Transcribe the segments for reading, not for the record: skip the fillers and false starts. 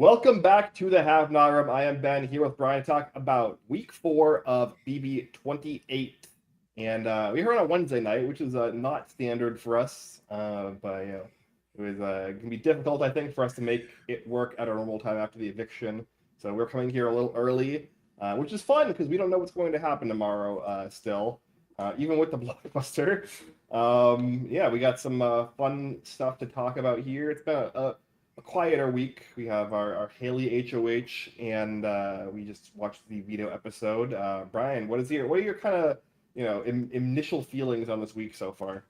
Welcome back to the Have Not Room. I am Ben here with Brian to talk about week 4 of BB 28. And we heard on a Wednesday night, which is not standard for us, but it was going to be difficult, I think, for us to make it work at a normal time after the eviction. So we're coming here a little early, which is fun because we don't know what's going to happen tomorrow still, even with the blockbuster. Yeah, we got some fun stuff to talk about here. It's been a quieter week. We have our Haley HOH, and we just watched the Vito episode. Brian, what are your kind of initial feelings on this week so far?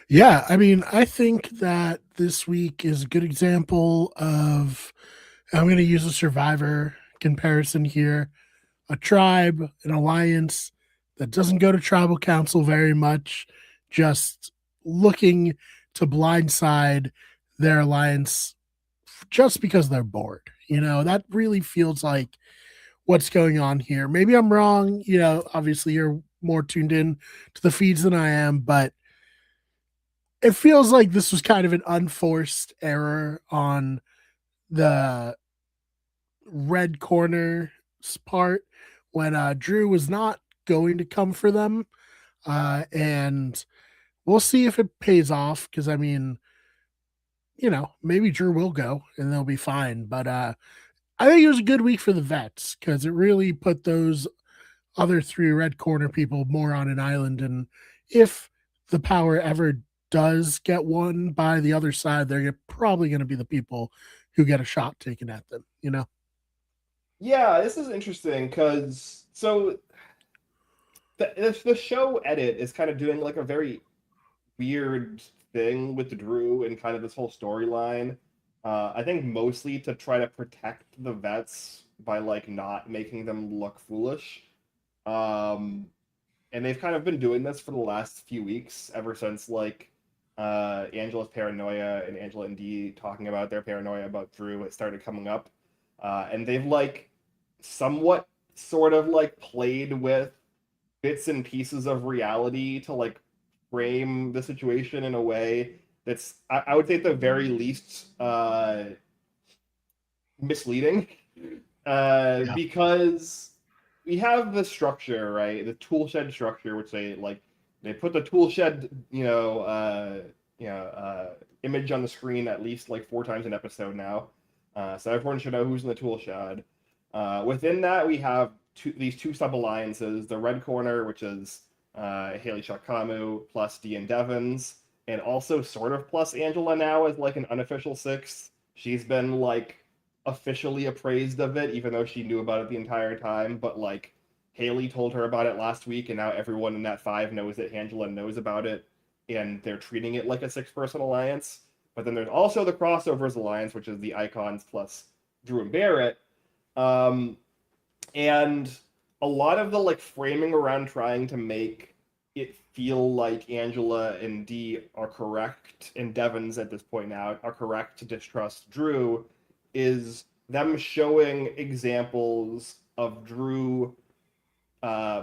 Yeah, I mean, I think that this week is a good example of. I'm going to use a survivor comparison here. A tribe, an alliance that doesn't go to tribal council very much, just looking to blindside their alliance just because they're bored. That really feels like what's going on here. Maybe I'm wrong. Obviously, you're more tuned in to the feeds than I am, but it feels like this was kind of an unforced error on the red corner's part when Drew was not going to come for them. And we'll see if it pays off because, I mean, maybe Drew will go and they'll be fine. But I think it was a good week for the vets because it really put those other three red corner people more on an island. And if the power ever does get won by the other side, they're probably going to be the people who get a shot taken at them. Yeah, this is interesting because the show edit is kind of doing like a very weird thing with Drew and kind of this whole storyline. I think mostly to try to protect the vets by like not making them look foolish. Um, and they've kind of been doing this for the last few weeks, ever since like Angela's paranoia and Angela and Dee talking about their paranoia about Drew it started coming up. And they've like somewhat sort of like played with bits and pieces of reality to like frame the situation in a way that's I would say at the very least misleading Yeah. because we have the structure, right? The tool shed structure, which they put the tool shed, image on the screen at least like 4 times an episode now, so everyone should know who's in the tool shed. Within that, we have these two sub alliances: the Red Corner, which is Haley Shakamu plus Dean Devons, and also sort of plus Angela now as like an unofficial sixth. She's been like officially appraised of it, even though she knew about it the entire time. But like Haley told her about it last week, and now everyone in that five knows that Angela knows about it, and they're treating it like a six-person alliance. But then there's also the Crossovers Alliance, which is the Icons plus Drew and Barrett. Um, and a lot of the like framing around trying to make it feel like Angela and Dee are correct, and Devons at this point now are correct to distrust Drew, is them showing examples of Drew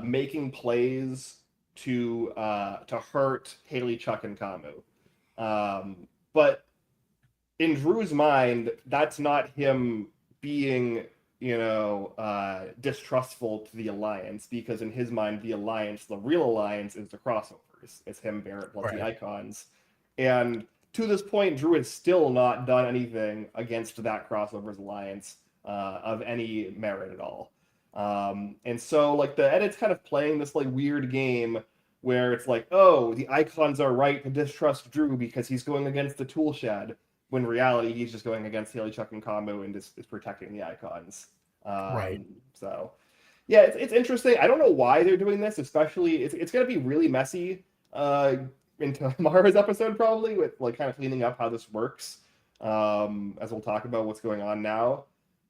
making plays to hurt Haley, Chuck, and Kamu. But in Drew's mind, that's not him being, distrustful to the alliance, because in his mind, the alliance, the real alliance, is the crossovers. It's him, Barrett, plus the Right. icons. And to this point, Drew has still not done anything against that crossovers alliance of any merit at all. And so, like, the edit's kind of playing this like weird game where it's like, oh, the icons are right to distrust Drew because he's going against the tool shed, when in reality he's just going against Haley, Chuck, and Combo and is protecting the icons. Right. So yeah, it's interesting. I don't know why they're doing this, especially it's going to be really messy in tomorrow's episode probably, with like kind of cleaning up how this works, as we'll talk about what's going on now.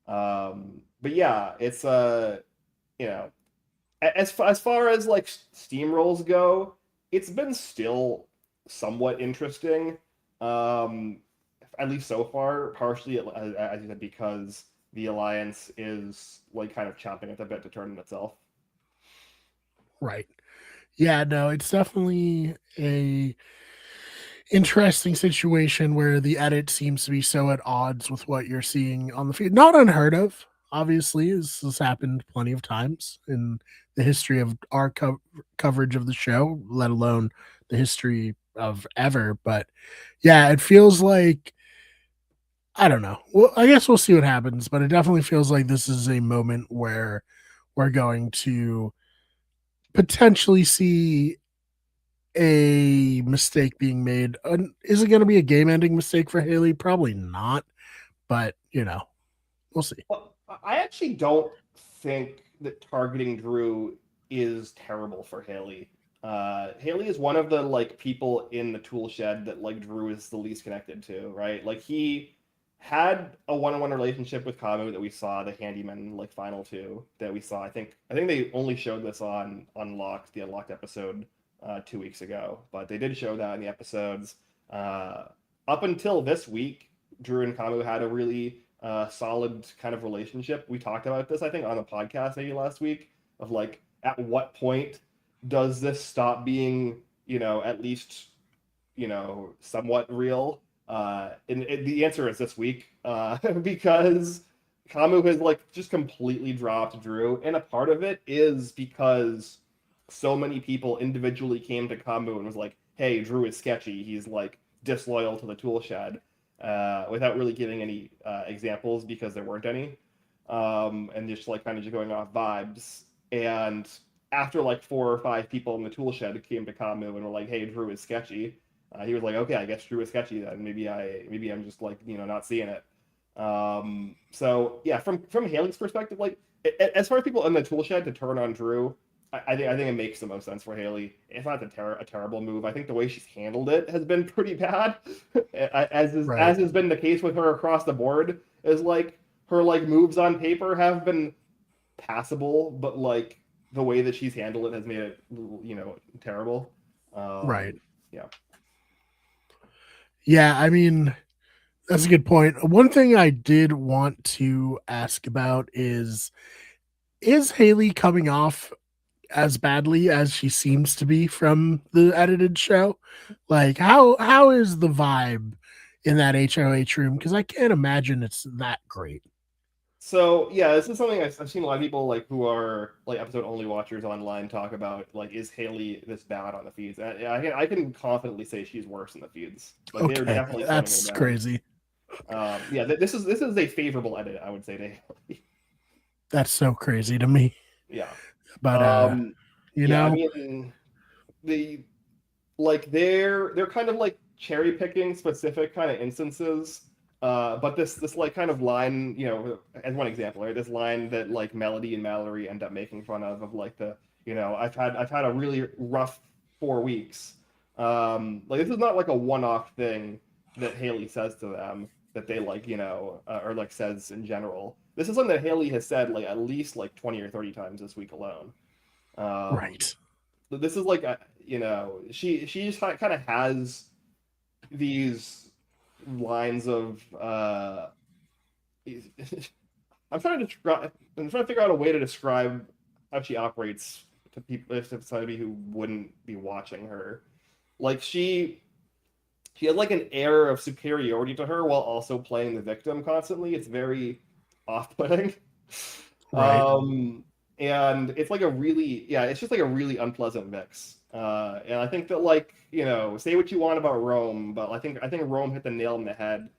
But yeah, it's you know as far as like steamrolls go, it's been still somewhat interesting. Um, at least so far, partially as you said, because the alliance is like kind of chomping at the bit to turn on itself. Right. Yeah, no, it's definitely a interesting situation where the edit seems to be so at odds with what you're seeing on the feed. Not unheard of, obviously. This has happened plenty of times in the history of our coverage of the show, let alone the history of ever. But yeah, it feels like, I don't know. Well, I guess we'll see what happens, but it definitely feels like this is a moment where we're going to potentially see a mistake being made. Is it going to be a game-ending mistake for Haley? Probably not, but we'll see. Well, I actually don't think that targeting Drew is terrible for Haley. Haley is one of the like people in the tool shed that like Drew is the least connected to, right? Like he had a one-on-one relationship with Kamu that we saw the Handyman like final two that we saw. I think they only showed this on Unlocked, the Unlocked episode 2 weeks ago, but they did show that in the episodes. Up until this week, Drew and Kamu had a really solid kind of relationship. We talked about this, I think, on the podcast maybe last week of like at what point does this stop being, at least, somewhat real? And the answer is this week, because Kamu has like just completely dropped Drew, and a part of it is because so many people individually came to Kamu and was like, "Hey, Drew is sketchy. He's like disloyal to the tool shed," without really giving any examples because there weren't any, and just like kind of just going off vibes. And after like 4 or 5 people in the tool shed came to Kamu and were like, "Hey, Drew is sketchy," he was like, "Okay, I guess Drew is sketchy then. Maybe I'm just like not seeing it." So yeah, from Haley's perspective, like as far as people in the tool shed to turn on Drew, I think it makes the most sense for Haley. It's not a terrible move. I think the way she's handled it has been pretty bad, Right. as has been the case with her across the board. Is like her like moves on paper have been passable, but like the way that she's handled it has made it terrible. Right. Yeah. Yeah, I mean, that's a good point. One thing I did want to ask about is Haley coming off as badly as she seems to be from the edited show? Like how is the vibe in that HOH room? Because I can't imagine it's that great. So yeah, this is something I've seen a lot of people like who are like episode only watchers online talk about. Like, is Haley this bad on the feeds? And I can confidently say she's worse in the feeds. Like they're Okay, definitely toning her that's down. crazy. Yeah, this is a favorable edit, I would say to Haley. That's so crazy to me. Yeah. But Um, you yeah, I know, mean the like they're kind of like cherry picking specific kind of instances. But this like kind of line, as one example, right? This line that like Melody and Mallory end up making fun of like the, I've had a really rough 4 weeks. Like this is not like a one-off thing that Haley says to them that they like, or like says in general. This is something that Haley has said like at least like 20 or 30 times this week alone. Um, right. this is like she just kind of has these lines of I'm trying to figure out a way to describe how she operates to people, if somebody who wouldn't be watching her. Like she has like an air of superiority to her while also playing the victim constantly. It's very off-putting. Right. Um, and it's like a really, yeah, it's just like a really unpleasant mix. And I think that like, say what you want about Rome, but I think Rome hit the nail on the head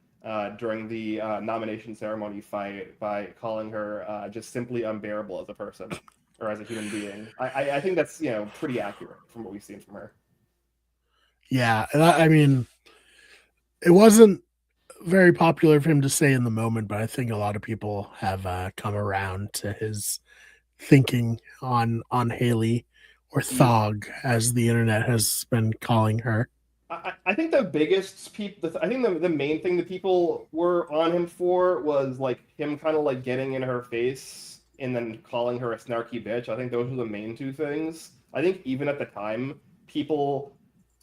during the nomination ceremony fight by calling her just simply unbearable as a person or as a human being. I think that's pretty accurate from what we've seen from her. Yeah. I mean, it wasn't very popular for him to say in the moment, but I think a lot of people have come around to his thinking on Haley, or Yeah. Thog, as the internet has been calling her. I think the biggest people, I think the main thing that people were on him for was like him kind of like getting in her face and then calling her a snarky bitch. I think those were the main two things. I think even at the time, people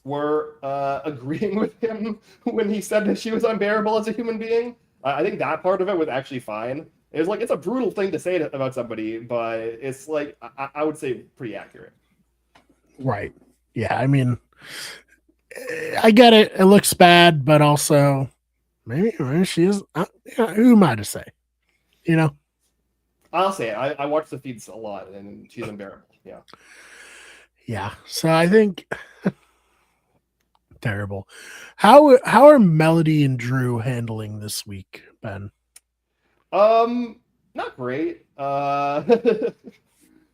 were agreeing with him when he said that she was unbearable as a human being. I think that part of it was actually fine. It was like it's a brutal thing to say about somebody, but it's like I would say pretty accurate. Right. Yeah. I mean, I get it. It looks bad, but also maybe she is. Who am I to say? You know? I'll say it. I watch the feeds a lot, and she's unbearable. Yeah. Yeah. So I think terrible. How are Melody and Drew handling this week, Ben? Um, Not great.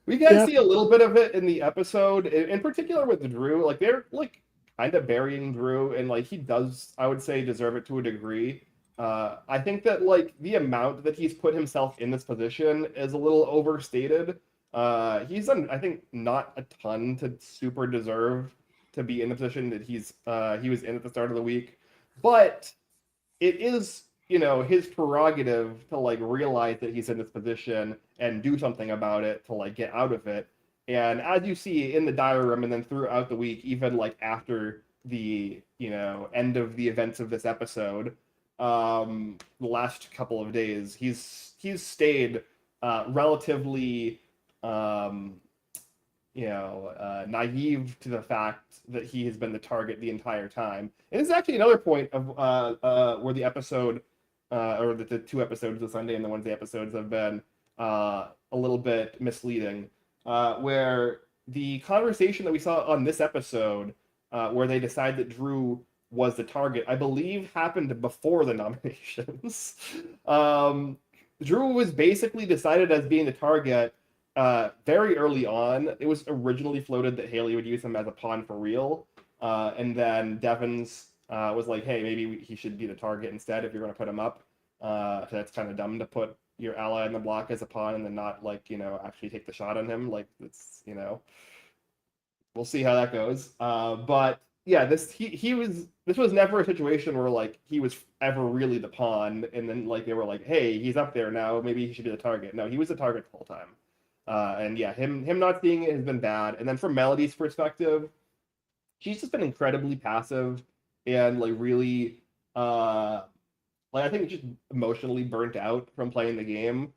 We can Yeah. see a little bit of it in the episode, in particular with Drew. Like they're like kind of burying Drew, and like he does, I would say, deserve it to a degree. I think that like the amount that he's put himself in this position is a little overstated. He's done, I think, not a ton to super deserve to be in the position that he was in at the start of the week, but it is, his prerogative to like realize that he's in this position and do something about it to like get out of it. And as you see in the diary room and then throughout the week, even like after the end of the events of this episode, the last couple of days, he's stayed relatively um naive to the fact that he has been the target the entire time. And this is actually another point of where the episode, or the two episodes of Sunday and the Wednesday episodes have been a little bit misleading, where the conversation that we saw on this episode, where they decide that Drew was the target, I believe happened before the nominations. Drew was basically decided as being the target very early on. It was originally floated that Haley would use him as a pawn for real, and then Devins was like, "Hey, maybe he should be the target instead if you're going to put him up. That's kind of dumb to put your ally in the block as a pawn and then not like actually take the shot on him. Like it's we'll see how that goes. But yeah, this was never a situation where like he was ever really the pawn, and then like they were like, hey, he's up there now, maybe he should be the target. No, he was the target the whole time. And yeah, him not seeing it has been bad. And then from Melody's perspective, she's just been incredibly passive and like really like I think just emotionally burnt out from playing the game,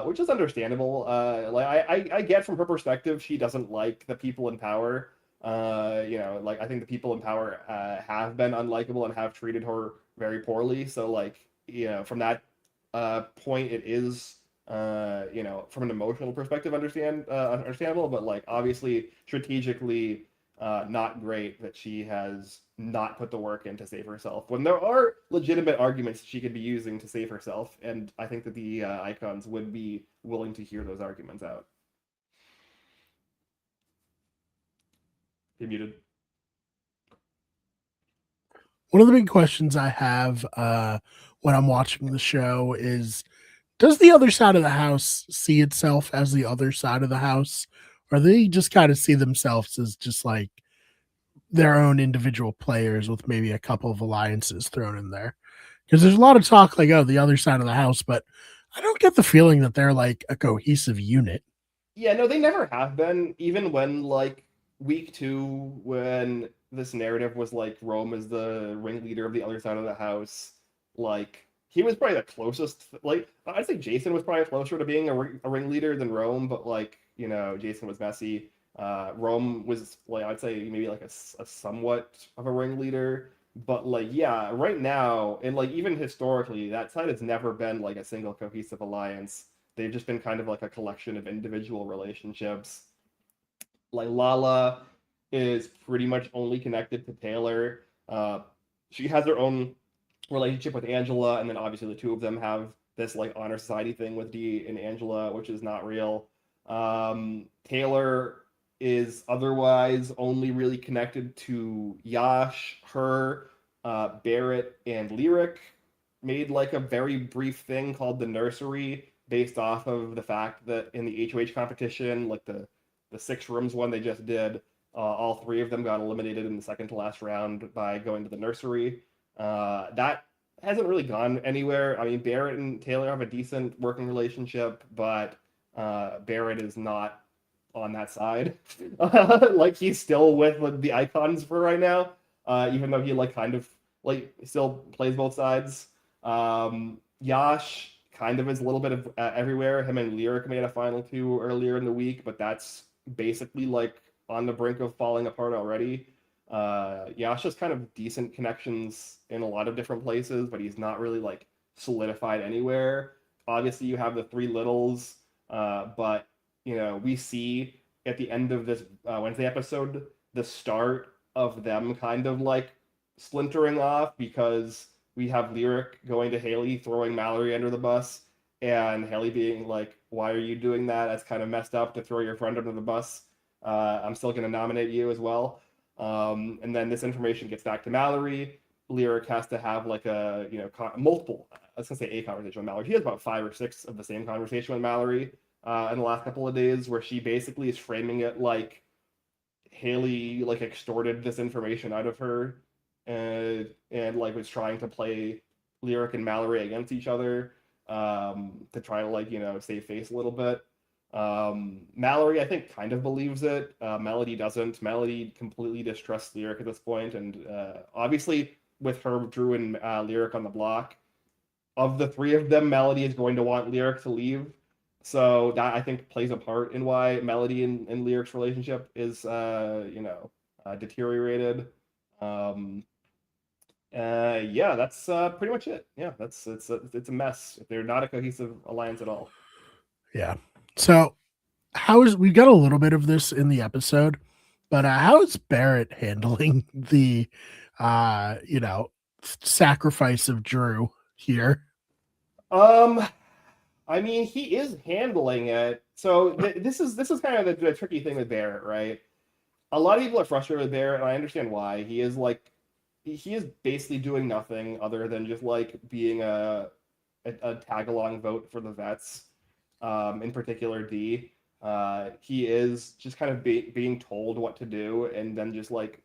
which is understandable. Like I get from her perspective, she doesn't like the people in power. Like I think the people in power have been unlikable and have treated her very poorly. So like from that point, it is from an emotional perspective understandable, but like obviously strategically not great that she has not put the work in to save herself when there are legitimate arguments she could be using to save herself, and I think that the icons would be willing to hear those arguments out. You're muted. One of the big questions I have when I'm watching the show is, does the other side of the house see itself as the other side of the house? Or they just kind of see themselves as just like their own individual players with maybe a couple of alliances thrown in there? Because there's a lot of talk like, oh, the other side of the house, but I don't get the feeling that they're like a cohesive unit. Yeah, no, they never have been. Even when like week two, when this narrative was like Rome is the ringleader of the other side of the house, like he was probably the closest. Like I'd say Jason was probably closer to being a ringleader than Rome, but like Jason was messy. Rome was like I'd say maybe like a somewhat of a ringleader, but like yeah, right now and like even historically, that side has never been like a single cohesive alliance. They've just been kind of like a collection of individual relationships. Like Lala is pretty much only connected to Taylor. She has her own relationship with Angela, and then obviously the two of them have this like honor society thing with Dee and Angela, which is not real. Taylor is otherwise only really connected to Yash, her, Barrett, and Lyric. Made like a very brief thing called the Nursery, based off of the fact that in the HOH competition, like the six rooms one they just did, all three of them got eliminated in the second to last round by going to the Nursery. That hasn't really gone anywhere. I mean, Barrett and Taylor have a decent working relationship, but Barrett is not on that side. Like he's still with the icons for right now, even though he like kind of like still plays both sides. Yash kind of is a little bit of everywhere. Him and Lyric made a final two earlier in the week, but that's basically like on the brink of falling apart already. Yash has kind of decent connections in a lot of different places, but he's not really like solidified anywhere. Obviously, you have the three littles, but we see at the end of this Wednesday episode the start of them kind of like splintering off because we have Lyric going to Haley, throwing Mallory under the bus, and Haley being like, "Why are you doing that? That's kind of messed up to throw your friend under the bus. I'm still going to nominate you as well." And then this information gets back to Mallory. Lyric has to have like a multiple. I was gonna say a conversation with Mallory. He has about 5 or 6 of the same conversation with Mallory in the last couple of days, where she basically is framing it like Haley like extorted this information out of her, and like was trying to play Lyric and Mallory against each other, to try to like save face a little bit. Mallory, I think, kind of believes it. Melody doesn't. Melody completely distrusts Lyric at this point, and obviously with her, Drew, and Lyric on the block, of the three of them, Melody is going to want Lyric to leave. So that, I think, plays a part in why Melody and Lyric's relationship is deteriorated. Yeah, that's pretty much it. Yeah, it's a mess. They're not a cohesive alliance at all. Yeah. So we've got a little bit of this in the episode, but how is Barrett handling the sacrifice of Drew here? I mean, he is handling it. So this is kind of the tricky thing with Barrett, right? A lot of people are frustrated with Barrett, and I understand why. He is basically doing nothing other than just like being a tag along vote for the vets, in particular D. He is just kind of being told what to do and then just like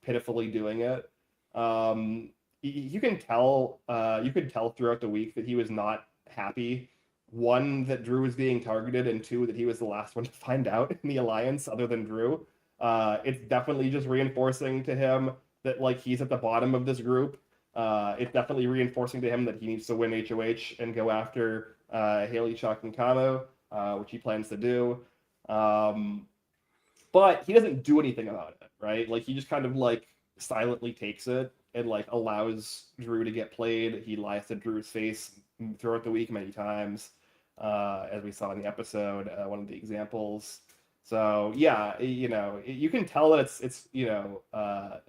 pitifully doing it. You can tell you could tell throughout the week that he was not happy. One, that Drew was being targeted, and two, that he was the last one to find out in the alliance other than Drew. It's definitely just reinforcing to him that like he's at the bottom of this group. It's definitely reinforcing to him that he needs to win HOH and go after Haley, Chuck, and Kamo, which he plans to do. But he doesn't do anything about it, right? Like he just kind of like silently takes it and like allows Drew to get played. He lies to Drew's face throughout the week many times, as we saw in the episode, one of the examples. So yeah, you can tell that it's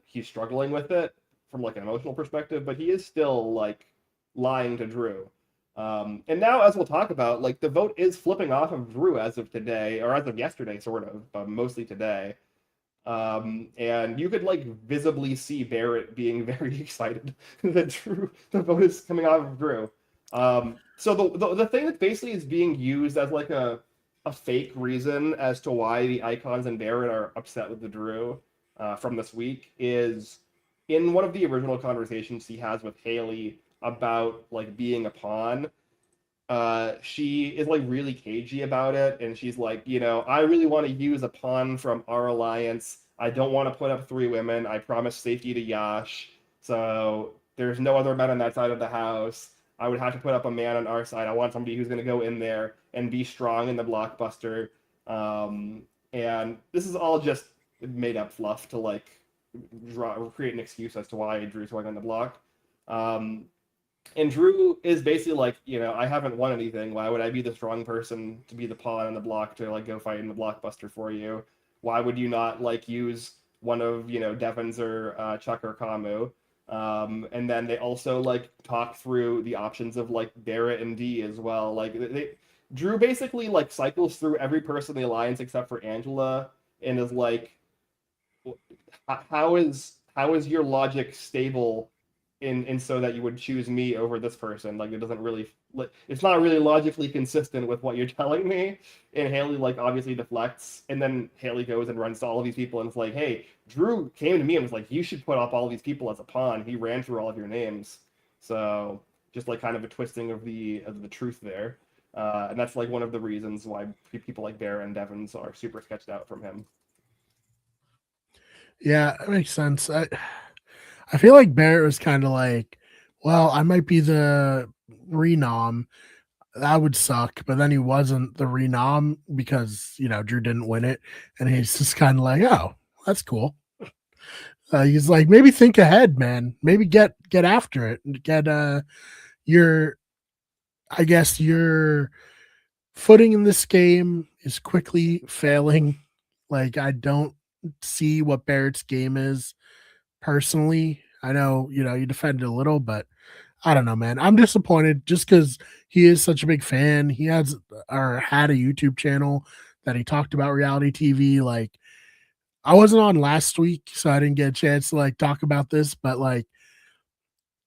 he's struggling with it from like an emotional perspective, but he is still like lying to Drew. And now, as we'll talk about, like the vote is flipping off of Drew as of today, or as of yesterday, sort of, but mostly today. And you could like visibly see Barrett being very excited that the vote is coming off of Drew. So the thing that basically is being used as like a fake reason as to why the Icons and Barrett are upset with the Drew from this week is in one of the original conversations he has with Haley about like being a pawn. She is like really cagey about it, and she's like, I really want to use a pawn from our alliance. I don't want to put up 3 women. I promise safety to Yash. So there's no other men on that side of the house. I would have to put up a man on our side. I want somebody who's going to go in there and be strong in the blockbuster. And this is all just made up fluff to like create an excuse as to why Drew's going on the block. And Drew is basically like, I haven't won anything. Why would I be the strong person to be the pawn on the block to like go fight in the blockbuster for you? Why would you not like use one of Devon's or Chuck or Kamu? And then they also like talk through the options of like Barrett and D as well. Like Drew basically like cycles through every person in the alliance except for Angela and is like, how is your logic stable in so that you would choose me over this person? Like it doesn't really, it's not really logically consistent with what you're telling me. And Haley like obviously deflects, and then Haley goes and runs to all of these people and it's like, hey, Drew came to me and was like, you should put up all these people as a pawn. He ran through all of your names. So just like kind of a twisting of the truth there. And that's like one of the reasons why people like Bear and Devons are super sketched out from him. Yeah, that makes sense. I feel like Barrett was kind of like, well, I might be the renom. That would suck. But then he wasn't the renom because, Drew didn't win it. And he's just kind of like, oh, that's cool. He's like, maybe think ahead, man. Maybe get after it and get your, I guess your footing in this game is quickly failing. Like, I don't see what Barrett's game is personally. I know, you defended a little, but I don't know, man. I'm disappointed just because he is such a big fan. He has or had a YouTube channel that he talked about reality TV. Like, I wasn't on last week, so I didn't get a chance to like talk about this, but like,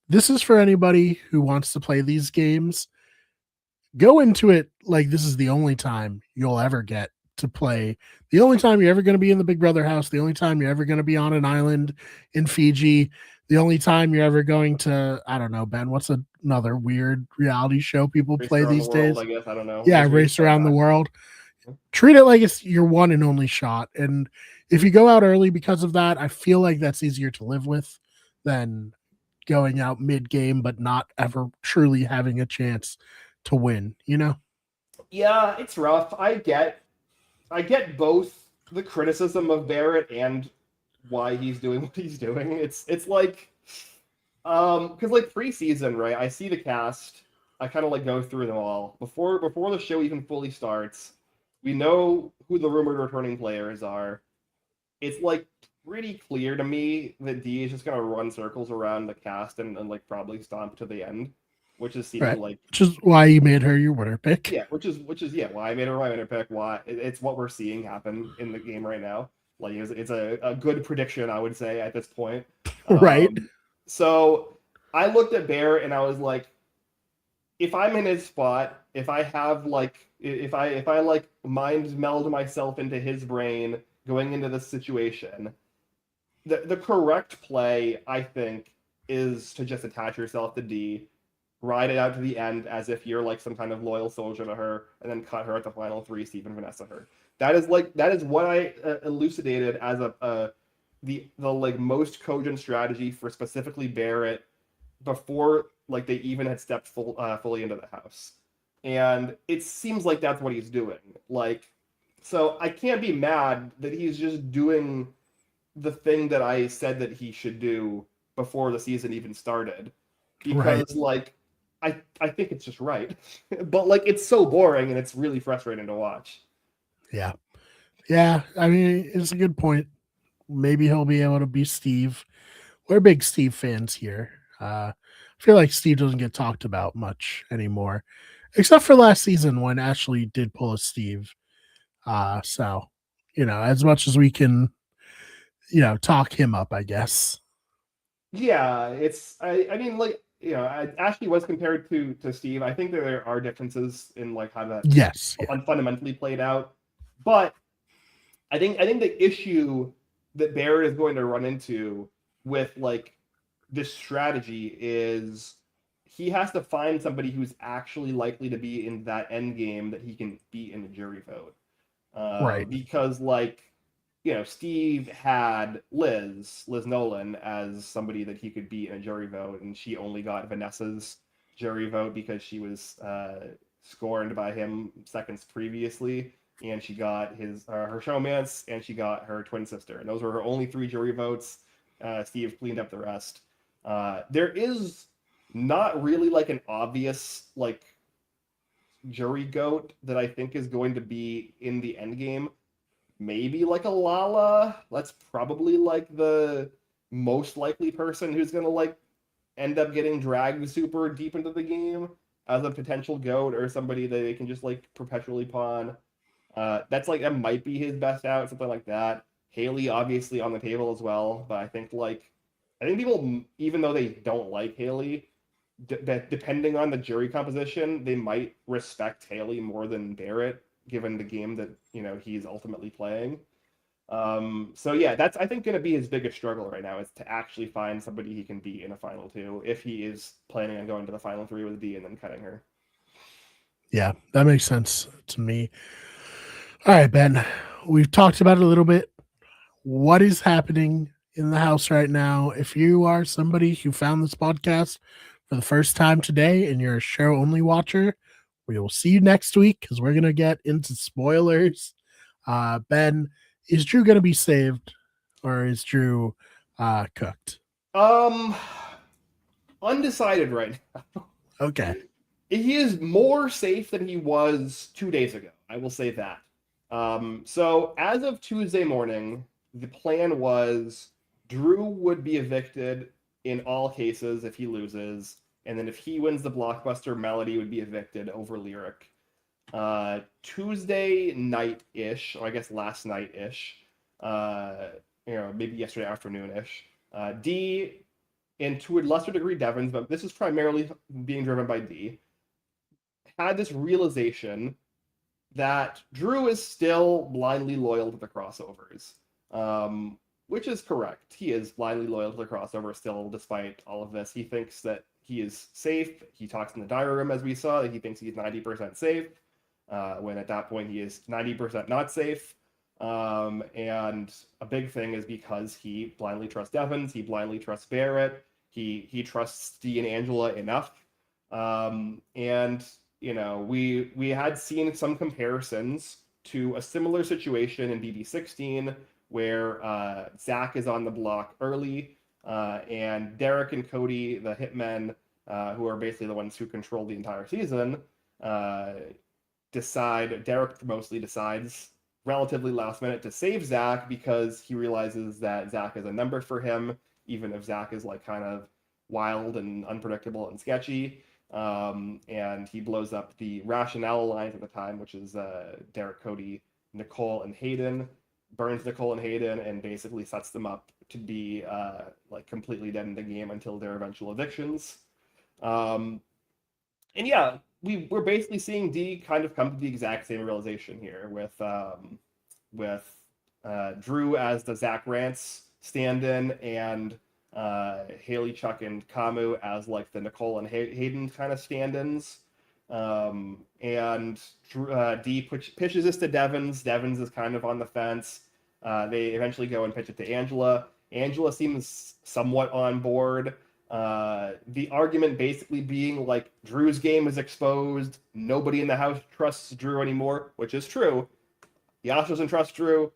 this is for anybody who wants to play these games. Go into it like this is the only time you'll ever get to play, the only time you're ever going to be in the Big Brother house, the only time you're ever going to be on an island in Fiji, the only time you're ever going to, I don't know, Ben, what's another weird reality show people Race play around the these world, days? I guess. I don't know. Yeah, race around the world. Treat it like it's your one and only shot. And if you go out early because of that, I feel like that's easier to live with than going out mid game but not ever truly having a chance to win, Yeah, it's rough. I get both the criticism of Barrett and why he's doing what he's doing. It's like because like preseason, right? I see the cast. I kind of like go through them all before the show even fully starts. We know who the rumored returning players are. It's like pretty clear to me that D is just gonna run circles around the cast and like probably stomp to the end, which is seeming Right. like Which is why you made her your winner pick. yeah, which is yeah, why I made her my winner pick. Why it's what we're seeing happen in the game right now. Like it's a good prediction, I would say at this point. Right. So I looked at Bear and I was like, if I'm in his spot, if I have like if I like mind meld myself into his brain going into this situation, the correct play I think is to just attach yourself to D, ride it out to the end as if you're like some kind of loyal soldier to her, and then cut her at the final three, Stephen Vanessa her. That is what I elucidated as the like most cogent strategy for specifically Barrett before like they even had stepped fully into the house, and it seems like that's what he's doing. Like, so I can't be mad that he's just doing the thing that I said that he should do before the season even started, because Right. like I think it's just right, but like it's so boring and it's really frustrating to watch. Yeah. Yeah. I mean, it's a good point. Maybe he'll be able to be Steve. We're big Steve fans here. I feel like Steve doesn't get talked about much anymore, except for last season when Ashley did pull a Steve. So, as much as we can, talk him up, I guess. Yeah, it's I mean like Ashley was compared to Steve. I think that there are differences in like how that Yes. Yeah. fundamentally played out, but I think the issue that Barrett is going to run into with like this strategy is he has to find somebody who's actually likely to be in that end game that he can beat in a jury vote. Right. Because like Steve had Liz Nolan as somebody that he could beat in a jury vote, and she only got Vanessa's jury vote because she was scorned by him seconds previously, and she got her showmance, and she got her twin sister, and those were her only three jury votes. Steve cleaned up the rest. There is not really like an obvious like jury goat that I think is going to be in the end game. Maybe like a Lala. That's probably like the most likely person who's gonna like end up getting dragged super deep into the game as a potential goat or somebody that they can just like perpetually pawn. That might be his best out, something like that. Haley obviously on the table as well, but I think people, even though they don't like Haley, depending on the jury composition, they might respect Haley more than Barrett, given the game that he's ultimately playing. So yeah, that's I think going to be his biggest struggle right now is to actually find somebody he can beat in a final two if he is planning on going to the final three with D and then cutting her. Yeah, that makes sense to me. All right, Ben, we've talked about it a little bit. What is happening in the house right now? If you are somebody who found this podcast for the first time today and you're a show only watcher, we will see you next week because we're going to get into spoilers. Ben, is Drew going to be saved, or is Drew cooked? Um, Undecided right now. Okay. He is more safe than he was 2 days ago. I will say that. So as of Tuesday morning, the plan was Drew would be evicted in all cases if he loses, and then if he wins the blockbuster, Melody would be evicted over Lyric. Tuesday night ish, or I guess last night ish, uh, maybe yesterday afternoon ish. D, and to a lesser degree Devins, but this is primarily being driven by D, had this realization that Drew is still blindly loyal to the crossovers, which is correct. He is blindly loyal to the crossover still, despite all of this. He thinks that he is safe. He talks in the diary room, as we saw, that he thinks he's 90% safe, when at that point he is 90% not safe. And a big thing is because he blindly trusts Devins, he blindly trusts Barrett, he trusts Dee and Angela enough. And we had seen some comparisons to a similar situation in BB16 where Zach is on the block early, and Derek and Cody, the hitmen, who are basically the ones who control the entire season, Derek mostly decides relatively last minute to save Zach because he realizes that Zach is a number for him, even if Zach is like kind of wild and unpredictable and sketchy. And he blows up the Rationale Alliance at the time, which is Derek, Cody, Nicole, and Hayden, burns Nicole and Hayden, and basically sets them up to be like completely dead in the game until their eventual evictions. And yeah, we're basically seeing D kind of come to the exact same realization here with Drew as the Zach Rance stand-in, and Haley, Chuck, and Kamu as like the Nicole and Hayden kind of stand-ins. And D pitches this to Devins. Devins is kind of on the fence. They eventually go and pitch it to Angela. Angela seems somewhat on board. The argument basically being like Drew's game is exposed. Nobody in the house trusts Drew anymore, which is true. Yash doesn't trust Drew.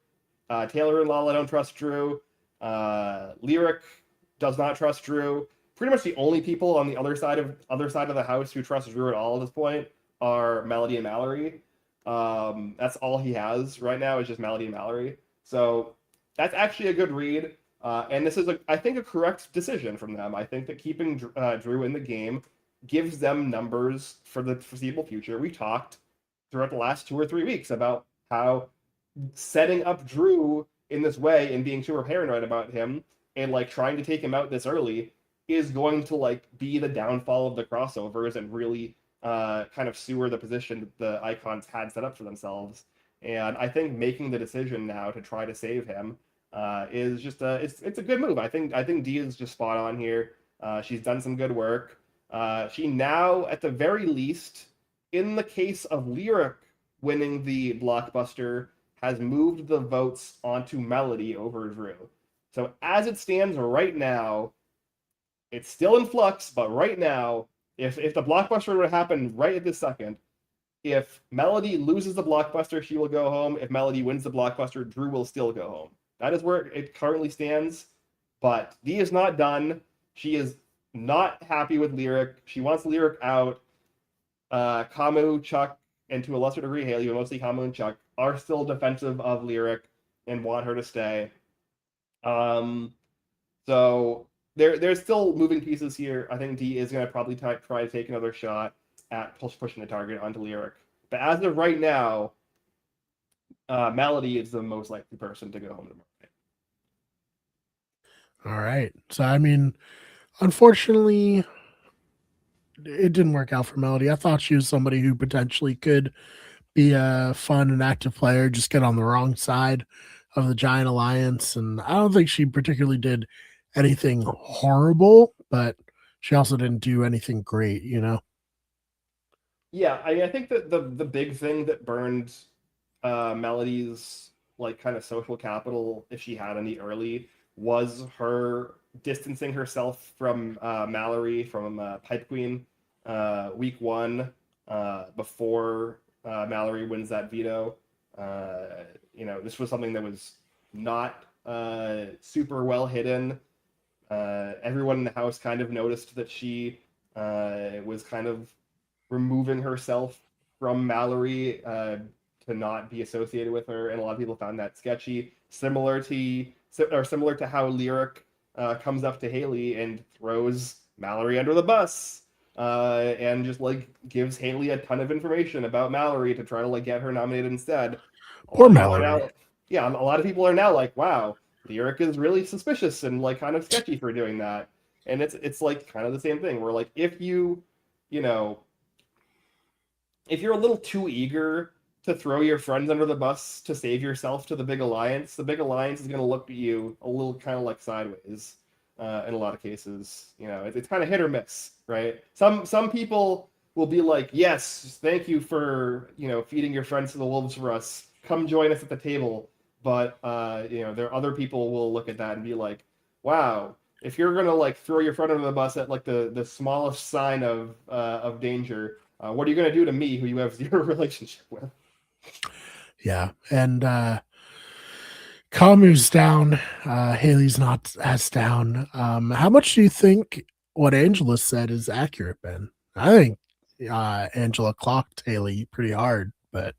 Taylor and Lala don't trust Drew. Lyric does not trust Drew. Pretty much the only people on the other side of the house who trust Drew at all at this point are Melody and Mallory. That's all he has right now is just Melody and Mallory. So that's actually a good read. And this is, I think, a correct decision from them. I think that keeping Drew in the game gives them numbers for the foreseeable future. We talked throughout the last 2 or 3 weeks about how setting up Drew in this way and being super paranoid about him and like trying to take him out this early is going to like be the downfall of the crossovers and really kind of sewer the position the icons had set up for themselves. And I think making the decision now to try to save him is just it's a good move. I think Dee is just spot on here. She's done some good work. She now, at the very least, in the case of Lyric winning the blockbuster, has moved the votes onto Melody over Drew. So as it stands right now, it's still in flux, but right now, if the blockbuster were to happen right at this second, if Melody loses the blockbuster, she will go home. If Melody wins the blockbuster, Drew will still go home. That is where it currently stands. But Dee is not done. She is not happy with Lyric. She wants Lyric out. Kamu, Chuck, and to a lesser degree Haley, but mostly Kamu and Chuck, are still defensive of Lyric and want her to stay. So there's still moving pieces here. I think Dee is going to probably try to take another shot at pushing the target onto Lyric. But as of right now, Melody is the most likely person to go home tomorrow night. All right. So, I mean, unfortunately, it didn't work out for Melody. I thought she was somebody who potentially could be a fun and active player, just get on the wrong side of the Giant Alliance. And I don't think she particularly did anything horrible, but she also didn't do anything great, you know? Yeah, I think that the big thing that burned Melody's like kind of social capital, if she had any early, was her distancing herself from Mallory from Pipe Queen week 1 before Mallory wins that veto. This was something that was not super well hidden. everyone in the house kind of noticed that she was kind of removing herself from Mallory to not be associated with her, and a lot of people found that sketchy. Similar to how Lyric comes up to Haley and throws Mallory under the bus, and just like gives Haley a ton of information about Mallory to try to like get her nominated instead. Poor Mallory. Yeah, a lot of people are now like, wow, Lyric is really suspicious and like kind of sketchy for doing that. And it's like kind of the same thing where like if you know, if you're a little too eager to throw your friends under the bus to save yourself to the big alliance is going to look at you a little kind of like sideways in a lot of cases. You know, it's kind of hit or miss, right? Some people will be like, yes, thank you for, you know, feeding your friends to the wolves for us. Come join us at the table. But you know, there are other people will look at that and be like, wow, if you're gonna like throw your friend under the bus at like the smallest sign of danger, what are you gonna do to me, who you have zero relationship with? Yeah, and Kamu's down. Haley's not as down. How much do you think what Angela said is accurate, Ben? I think Angela clocked Haley pretty hard, but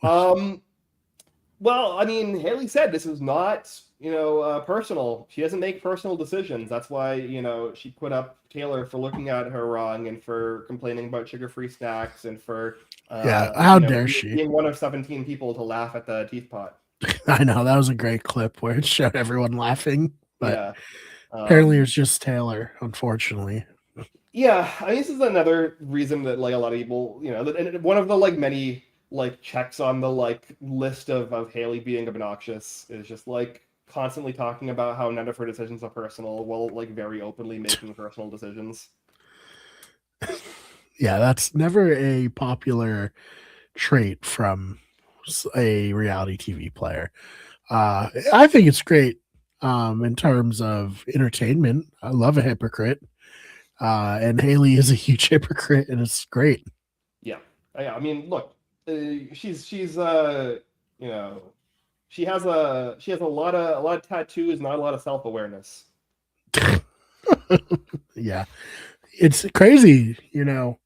Well, I mean, Haley said this was not, you know, personal. She doesn't make personal decisions. That's why, you know, she put up Taylor for looking at her wrong and for complaining about sugar-free snacks and for, yeah, how you know, dare she? being one of 17 people to laugh at the teeth pot. I know that was a great clip where it showed everyone laughing, but Yeah. apparently it's just Taylor, unfortunately. Yeah, I mean, this is another reason that like a lot of people, you know, and one of the like many like checks on the like list of Haley being obnoxious is just like constantly talking about how none of her decisions are personal while like very openly making personal decisions. Yeah, that's never a popular trait from a reality TV player. I think it's great in terms of entertainment. I love a hypocrite. And Haley is a huge hypocrite, and it's great. Yeah, I mean, look, she's you know, she has a lot of tattoos, not a lot of self awareness. Yeah, it's crazy. You know,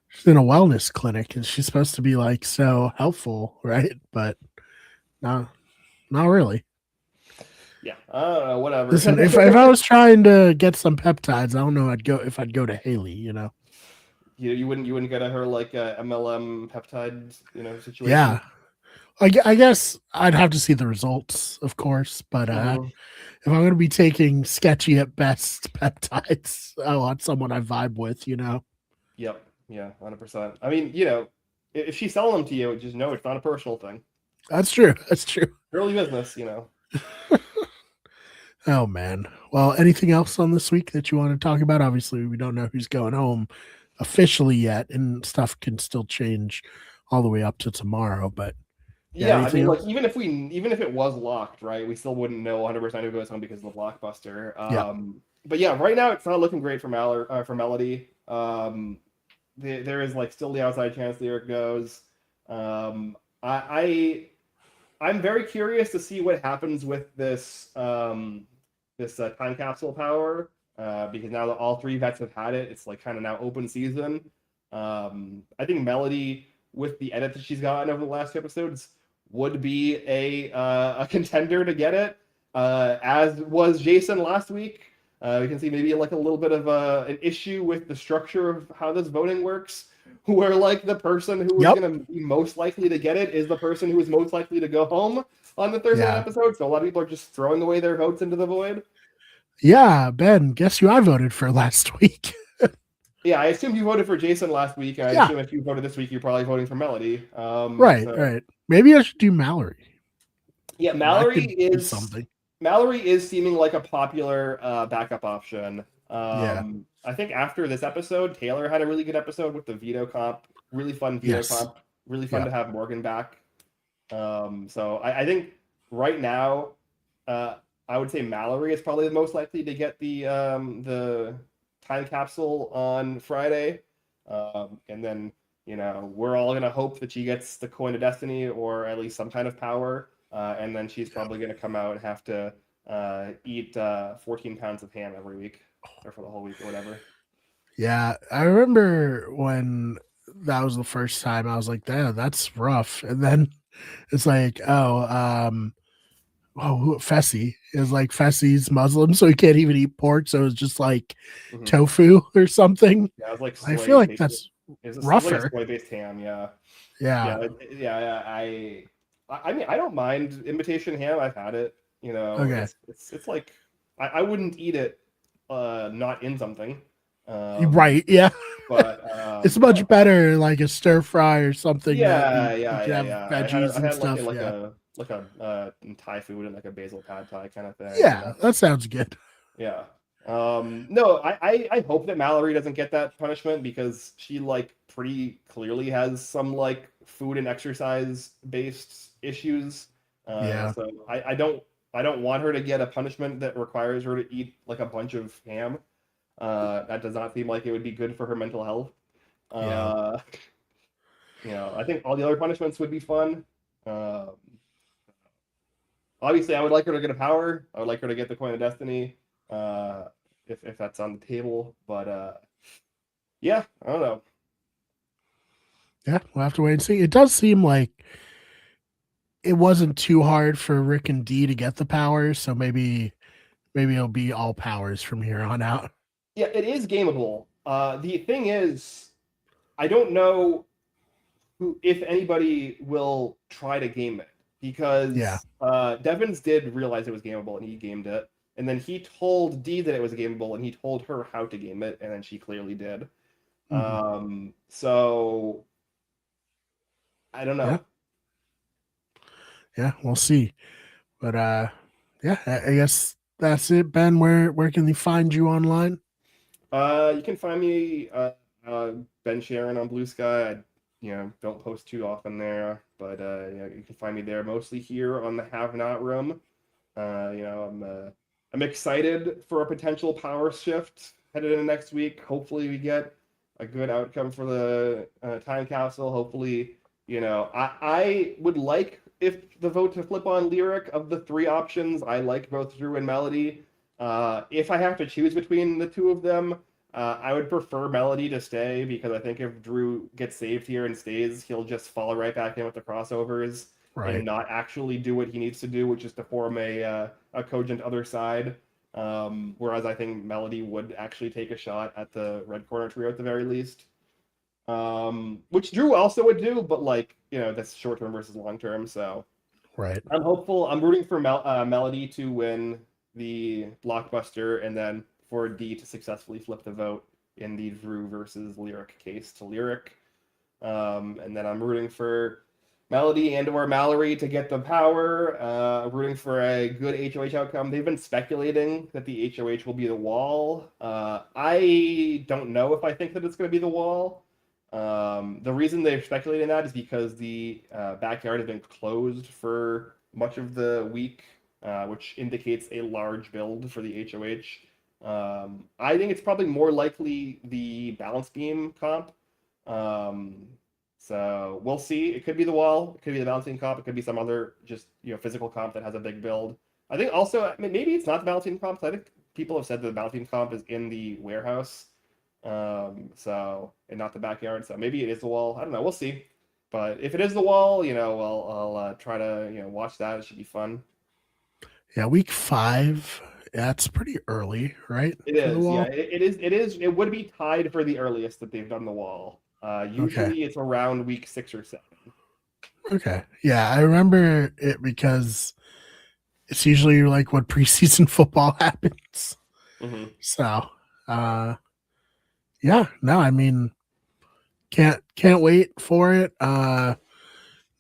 she's in a wellness clinic, and she's supposed to be like so helpful, right? But no, not really. Yeah, I don't know, whatever. Listen, if I was trying to get some peptides, I don't know. I'd go to Haley. You know. You wouldn't get at her like a MLM peptide, you know, situation. Yeah, I guess I'd have to see the results, of course. But Hmm. if I'm going to be taking sketchy at best peptides, I want someone I vibe with. You know. Yep. Yeah, 100%. I mean, you know, if she's selling them to you, just know it's not a personal thing. That's true. That's true. Early business, you know. Oh man. Well, anything else on this week that you want to talk about? Obviously, we don't know who's going home officially yet, and stuff can still change all the way up to tomorrow. But yeah, Yeah, I anything mean, like else? even if it was locked, right, we still wouldn't know 100% who goes home because of the blockbuster. Yeah. But yeah, right now it's not looking great for for Melody. There is like still the outside chance Lyric goes. Um, I'm very curious to see what happens with this time capsule power because now that all three vets have had it, it's like kind of now open season. I think Melody, with the edit that she's gotten over the last two episodes, would be a contender to get it, as was Jason last week. We can see maybe like a little bit of an issue with the structure of how this voting works, where like the person who is Yep. going to be most likely to get it is the person who is most likely to go home on the Thursday night Yeah. episode. So a lot of people are just throwing away their votes into the void. Yeah, Ben, guess who I voted for last week? Yeah, I assume you voted for Jason last week. I Yeah. assume if you voted this week, you're probably voting for Melody. Right, So right. Maybe I should do Mallory. yeah, That could be something. Mallory is seeming like a popular backup option. Yeah. I think after this episode, Taylor had a really good episode with the veto comp. Really fun veto Yes. comp. Really fun Yeah. to have Morgan back. So I think right now, I would say Mallory is probably the most likely to get the time capsule on Friday. And then, you know, we're all gonna hope that she gets the coin of destiny or at least some kind of power. And then she's probably gonna come out and have to eat 14 pounds of ham every week or for the whole week or whatever. Yeah, I remember when that was the first time I was like, "Damn, that's rough." And then it's like, Fessy is like Fessy's Muslim, so he can't even eat pork, so it's just like Hmm. tofu or something. Yeah, it was like I feel soy like based. that's It's like a rougher. soy based ham. Yeah, Yeah. yeah, yeah. I mean, I don't mind imitation ham. I've had it. You know, Okay. it's like I wouldn't eat it not in something. Right. Yeah. But It's yeah, much better like a stir fry or something that you can have yeah. veggies I and had stuff. Yeah. like a Thai food and like a basil pad Thai kind of thing. You Yeah, know, that sounds good. yeah. No, I hope that Mallory doesn't get that punishment because she like pretty clearly has some like food and exercise based issues. Yeah. So I don't want her to get a punishment that requires her to eat like a bunch of ham. That does not seem like it would be good for her mental health. Yeah. Uh, you know, I think all the other punishments would be fun. Um, Obviously, I would like her to get a power. I would like her to get the coin of destiny, uh, if that's on the table. But yeah, I don't know. Yeah, we'll have to wait and see. It does seem like it wasn't too hard for Rick and D to get the powers, so maybe it'll be all powers from here on out. Yeah, it is gameable. The thing is, I don't know who, if anybody, will try to game it Yeah. because Devins did realize it was gameable and he gamed it, and then he told D that it was gameable and he told her how to game it, and then she clearly did. Mhm. So I don't Yeah. know. Yeah, we'll see. But yeah, I guess that's it. Ben, where can they find you online? You can find me uh, Ben Sharon on Blue Sky. I, don't post too often there, but you can find me there mostly here on the Have Not Room. I'm excited for a potential power shift headed into next week. Hopefully, we get a good outcome for the time capsule. Hopefully, I would like if the vote to flip on Lyric of the three options. I like both Drew and Melody. If I have to choose between the two of them, I would prefer Melody to stay because I think if Drew gets saved here and stays, he'll just fall right back in with the crossovers and Right. not actually do what he needs to do, which is to form a cogent other side. Whereas I think Melody would actually take a shot at the red corner trio at the very least. Which Drew also would do, but that's short term versus long term. So Right. I'm hopeful. I'm rooting for Melody to win the blockbuster, and then for D to successfully flip the vote in the Drew versus Lyric case to Lyric. And then I'm rooting for Melody and or Mallory to get the power. Rooting for a good HOH outcome. They've been speculating that the HOH will be the wall. I don't know if I think that it's going to be the wall. The reason they're speculating that is because the backyard has been closed for much of the week, which indicates a large build for the HOH. I think it's probably more likely the balance beam comp. Um, so we'll see. It could be the wall. It could be the balancing comp. It could be some other just physical comp that has a big build. I think also maybe it's not the balancing comp. I think people have said that the balancing comp is in the warehouse. So and not the backyard. So maybe it is the wall. I don't know. We'll see. But if it is the wall, I'll try to watch that. It should be fun. Yeah, week 5. That's pretty early, right? It For the is. Yeah, wall. it is. It is. It would be tied for the earliest that they've done the wall. Okay. Usually it's around week 6 or 7. Okay. Yeah, I remember it because it's usually like when preseason football happens. Hmm. So, yeah, no, I mean, can't wait for it.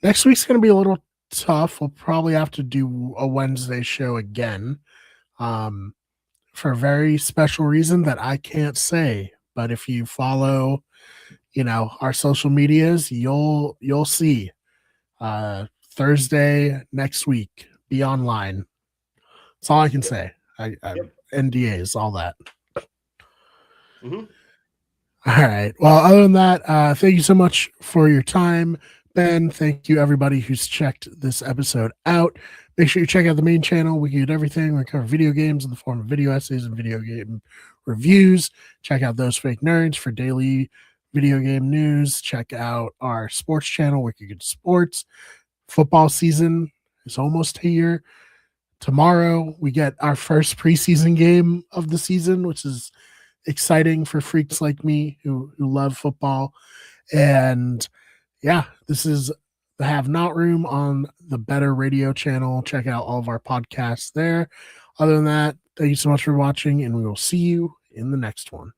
Next week's gonna be a little tough. We'll probably have to do a Wednesday show again, um, for a very special reason that I can't say. But if you follow, our social medias, you'll see. Thursday next week, be online. That's all I can say. I Yep. NDAs, all that. Hmm. All right. Well, other than that, thank you so much for your time, Ben. Thank you, everybody who's checked this episode out. Make sure you check out the main channel. We get everything. We cover video games in the form of video essays and video game reviews. Check out Those Fake Nerds for daily video game news. Check out our sports channel, Wicked Good Sports. Football season is almost here. Tomorrow, we get our first preseason game of the season, which is exciting for freaks like me who love football. And yeah, this is the Have Not Room on the Better Radio channel. Check out all of our podcasts there. Other than that, thank you so much for watching, and we will see you in the next one.